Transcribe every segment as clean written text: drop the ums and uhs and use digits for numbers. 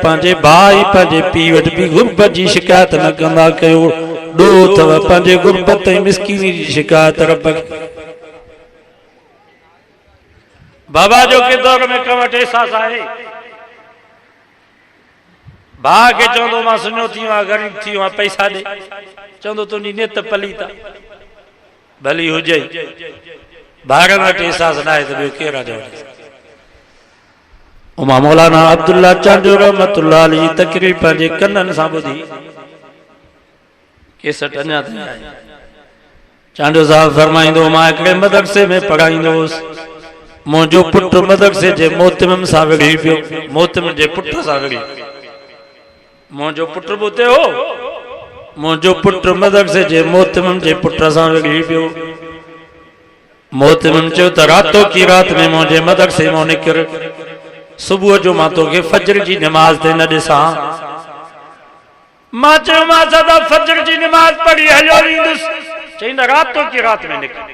पंहिंजे भाई पंहिंजे पीउ वटि बि गुरबत जी शिकायत न कंदा कयो। ॾोह अथव पंहिंजे गुरबत ऐं मिसकीनी जी शिकायत रब खे। बाबा जो किरदार में कम वटि एहसास आहे। भाउ खे चवंदो मां सुञो थी आहियां, ग़रीब थी आहियां, पैसा ॾे, चवंदो तुंहिंजी नियत पलीत आहे, भली हुजे। भाउरनि वटि एहसास न आहे त ॿियो केरु आहे। उमा मौलाना अब्दुल्ला चांडो रहमतुल्लाह अलैह जी तकरीर पंहिंजे कननि सां ॿुधी, केसट अञा ताईं आहे। चांडो साहब फरमाईंदो मां हिकिड़े मदरसे में पढ़ाईंदो हुउसि, मुंहिंजो पुटु मदरसे जे मोहतमिम सां विढ़ी पियो, मोहतमिम जे पुट सां विढ़ी। मुंहिंजो पुटु बि उते हो, मुंहिंजो पुटु मदरसे जे मोहतमिम जे पुट सां विढ़ी पियो। मोहतमिम चयो त रातो की रात में मुंहिंजे मदरसे मां निकिर, सुबुह जो मां तोखे फजर जी नमाज ते न ॾिसां। मां चयो मां सदा फजर जी नमाज पढ़ी हलियो ईंदुसि। चईंदा रातो की रात में निकिर,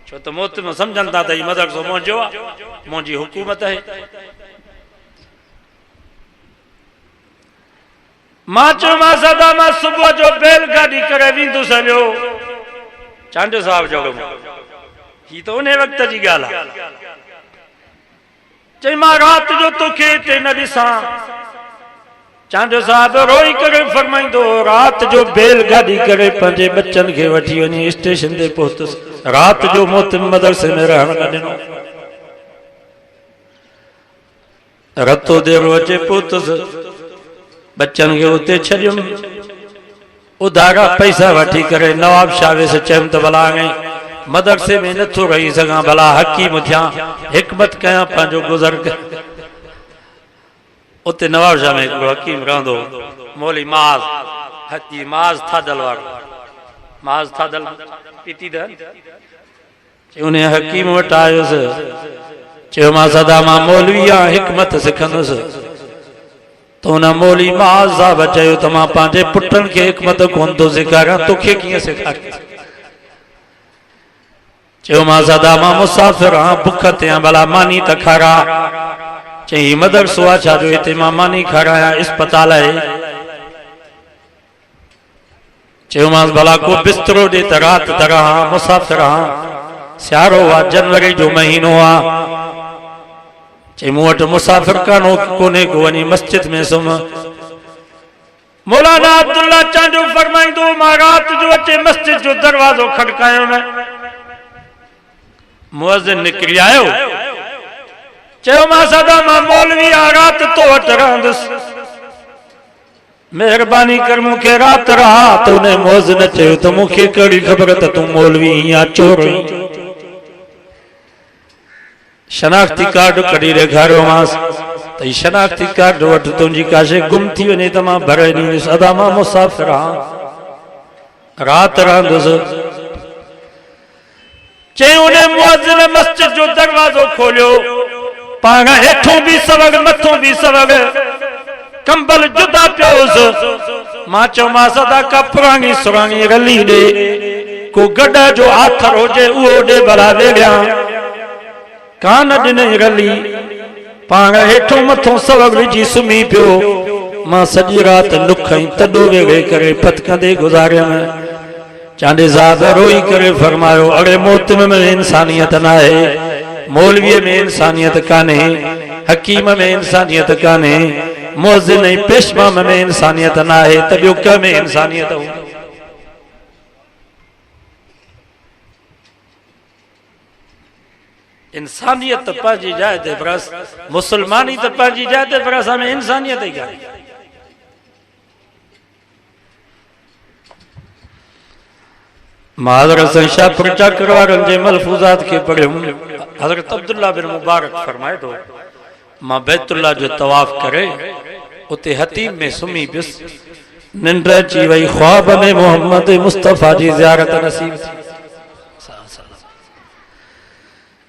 छो त मोहतमिम सम्झनि था त हीउ मदरसो मुंहिंजो आहे, मुंहिंजी हुकूमत आहे। मां चयो मां सदा मां सुबुह जो बैलगाॾी करे वेंदुसि हलियो। चांडो साहब जहिड़ो ही त उन वक़्त जी ॻाल्हि आहे। चई मां राति जो तोखे हिते न ॾिसां। चांडो साहब रोई करे फरमाईंदो राति जो बैलगाॾी करे पंहिंजे बच्चनि खे वठी वञी स्टेशन ते पहुतुसि, राति जो मोहतमिम मदरसे में रहण न ॾिनो। रतो देरो अचे पहुतुसि, बच्चनि खे उते छॾियुमि। उधारा पैसा वठी करे नवाब शाह वेसि चयुमि त भला हाणे मदरसे में नथो रही सघां, भला हकीम थियां, हिकमत कयां, पंहिंजो गुज़र कयां। उते नवाब शाह में हिकिड़ो हकीम रहंदो, मौली माज़, हकी माज़ थादल वारो, माज़ थादल पीती त उन हकीम वटि आयुसि। चयो मां सदा मां मौलवी आहियां, हिकमत सिखंदुसि। त हुन मौली माज़ साहब चयो त मां पंहिंजे पुटनि खे हिकमत कोन थो सेखारियां, तोखे कीअं सेखारियां। चयो मां सदा मां मुसाफ़िर आहियां, बुख ते आहियां, भला मानी त खारा। चई मदरसो आहे छा जो हिते मां मानी खारायां, इस्पताल आहे। चयो मां भला को बिस्तरो ॾे त राति त रहां, मुसाफ़िर आहियां, सियारो आहे, जनवरी जो महीनो आहे। चई मूं वटि मुसाफ़िर कानो कोन्हे को वञी मस्जिद में सुम। मौलाना अब्दुल्ला चांडो फरमाईंदो मां राति जो अचे मस्जिद जो दरवाज़ो खड़कायो न, मुअज़्ज़िन निकिरी आयो। चयो मां सदा मां मौलवी आहियां, राति तो वटि रहंदुसि, महिरबानी कर मूंखे राति रहा। त उन मुअज़्ज़िन चयो त मूंखे कहिड़ी ख़बर त तूं मौलवी या चोर। शनाख्ती कार्ड कढी ॾेखारियोमांसि त हीउ शनाख्ती कार्ड वटि तुंहिंजी का शइ गुम थी वञे त मां भरे ॾींदुसि। अदा मां मुसाफ़िर आहियां, राति रहंदुसि। चई उन मुअज़्ज़िन मस्जिद जो दरवाज़ो खोलियो, पाण हेठों बि सवग मथों बि सवग, कंबल जुदा पियोसि। मां चयो मां सदा का पुराणी सुराणी रली ॾे, को गॾ जो आथर हुजे उहो ॾे भला वेड़िया। कान ॾिनई रली, पाण हेठों मथों सवग विझी सुम्ही पियो। मां सॼी राति नुख ऐं तॾो वेड़े करे पतकंदे गुज़ारियमि। चांडे साहब रोई करे फरमायो अड़े मोहतमिम में इंसानियत न आहे, मौलवीअ में इंसानियत कान्हे, हकीम में इंसानियत कान्हे, मुअज़्ज़िन ऐं पेशवाम में इंसानियत न आहे, त ॿियो कंहिं में इंसानियत हूंदी। इंसानियत त पंहिंजी जाइ ते, पर मुसलमानी त पंहिंजी जाइ ते, पर असां में इंसानियत ई कान्हे। मां हज़रत शाहपुर चाकर वारनि जे मलफूज़ात खे पढ़ियुमि। हज़रत अब्दुल्ला बिन मुबारक फरमाए थो मां बैतुल्ला जो तवाफ़ करे उते हतीम में सुम्ही पियुसि, निंड अची वई, ख्वाब में मोहम्मद मुस्तफ़ा जी ज़ियारत नसीब थी।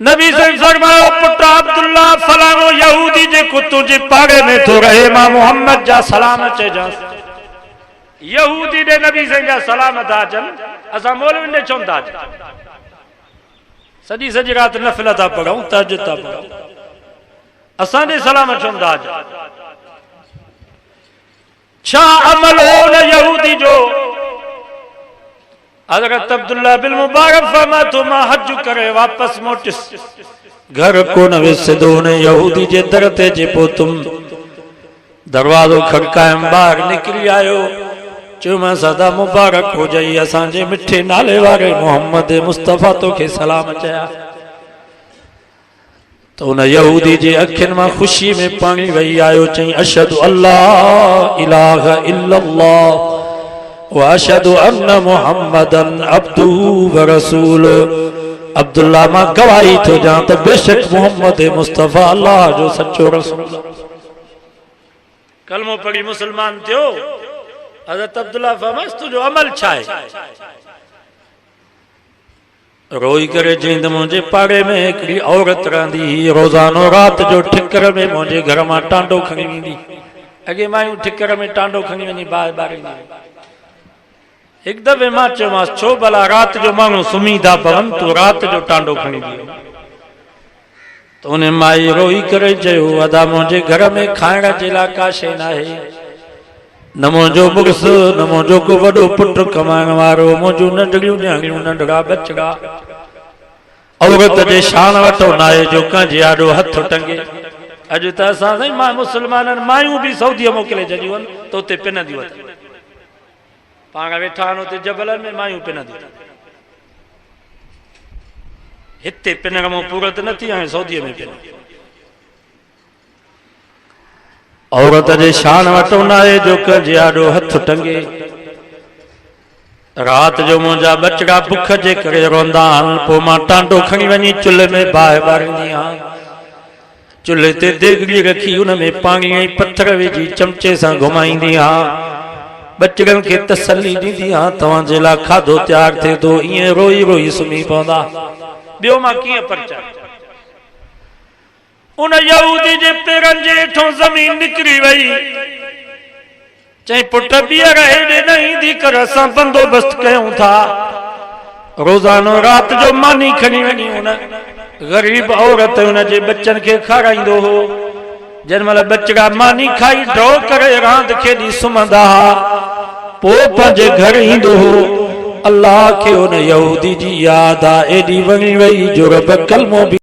नबी से फरमायो पुट अब्दुल्ला फलाणो यहूदी जेको तुंहिंजे पाड़े में थो रहे, मां मोहम्मद जा सलाम चइजांसि। यहूदी दे नबी से जा सलाम था अचनि, असां मौलवी ने चवनि था सॼी सॼी राति नफ़िल था पढ़ूं, तहज्जुद था पढ़ूं, असां ॾे सलाम चवनि था। छा अमल हो न यहूदी जो। हज़रत अब्दुल्लाह बिन मुबारक फरमा तो मां हज करे वापस मोटिस घर को न विसदो ने यहूदी जे दर ते जे पो तुम दरवाजो खड़कायम बाहर निकरी आयो चुमा सदा मुबारक हो जाई असांजे मिठे नाले वारे मोहम्मद मुस्तफा तो के सलाम चया। तो उन यहूदी जे अखिन में खुशी में पानी वही आयो चई अशहदु अल्लाह इलाहा इल्लल्लाह व अशहदु अन्न मुहम्मदन अब्दुहु व रसूलुहु। अब्दुल्ला मां गवाही तो जा तो बेशक मोहम्मद मुस्तफा अल्लाह जो सच्चो रसूल। कलमो पढ़ी मुसलमान थियो। हज़रत अब्दुल्ला फरमास तुझो अमल छा है? रोई करे जींद मुझे पाड़े में हिकड़ी औरत रहंदी रोजानो रात जो ठिकर में मुझे घर में टांडो खणी वेंदी। अगे मायूं ठिकर में टांडो खणी वञी बार बारींदी। एक दफे मां चयोमांस छो भला रात जो माण्हू सुम्ही था पवन तू रात जो टांडो खणी दी। तो उन माई रोई करे चयो अदा मुझे घर में खाइण जे लाइ का शइ नाहे न मुंहिंजो मुड़ुस न मुंहिंजो को वॾो पुटु कमाइण वारो मुंहिंजूं नंढड़ियूं न्याणियूं नंढड़ा बचड़ा। औरत जे शान वठो नाहे जो कंहिंजे आॾो हथ टंगे। अॼु त असां साईं मां मुस्लमाननि मायूं बि सऊदीअ मोकिले छॾियूं आहिनि त उते पिनंदियूं अथनि। पाण वेठा आहिनि उते जबलनि में मायूं पिनंदियूं अथनि। हिते पिनण में पूरत नथी हाणे सऊदीअ में पिन। औरत जे शान वठो नाहे जो कंहिंजे आॾो हथ टंगे। रात जो मुंहिंजा बचड़ा बुख जे करे रोंदा आहिनि पोइ मां टांडो खणी वञी चुल्हे में बाहि ॿारींदी आहियां। चुल्हे ते देगड़ी रखी उन में पाणी ऐं पत्थर विझी चमचे सां घुमाईंदी आहियां। बचड़नि खे तसल्ली ॾींदी आहियां तव्हांजे लाइ खाधो तयारु थिए थो। ईअं रोई रोई सुम्ही पवंदा। ॿियो मां कीअं परिचां? उन यहूदी जे पेरनि जे हेठों ज़मीन निकिरी वई। चई पुट ॿीहर हेॾे न ईंदी कर असां बंदोबस्त कयूं था। रोज़ानो रात जो मानी खणी वञी उन ग़रीब औरत उन जे बच्चनि खे खाराईंदो हो। जंहिं महिल बचड़ा मानी खाई ड्रो करे रांदि खेॾी सुम्हंदा हुआ पोइ पंहिंजे घर ईंदो हो। अल्लाह खे उन यहूदी जी यादि एॾी वणी वई जो रब कलमो बि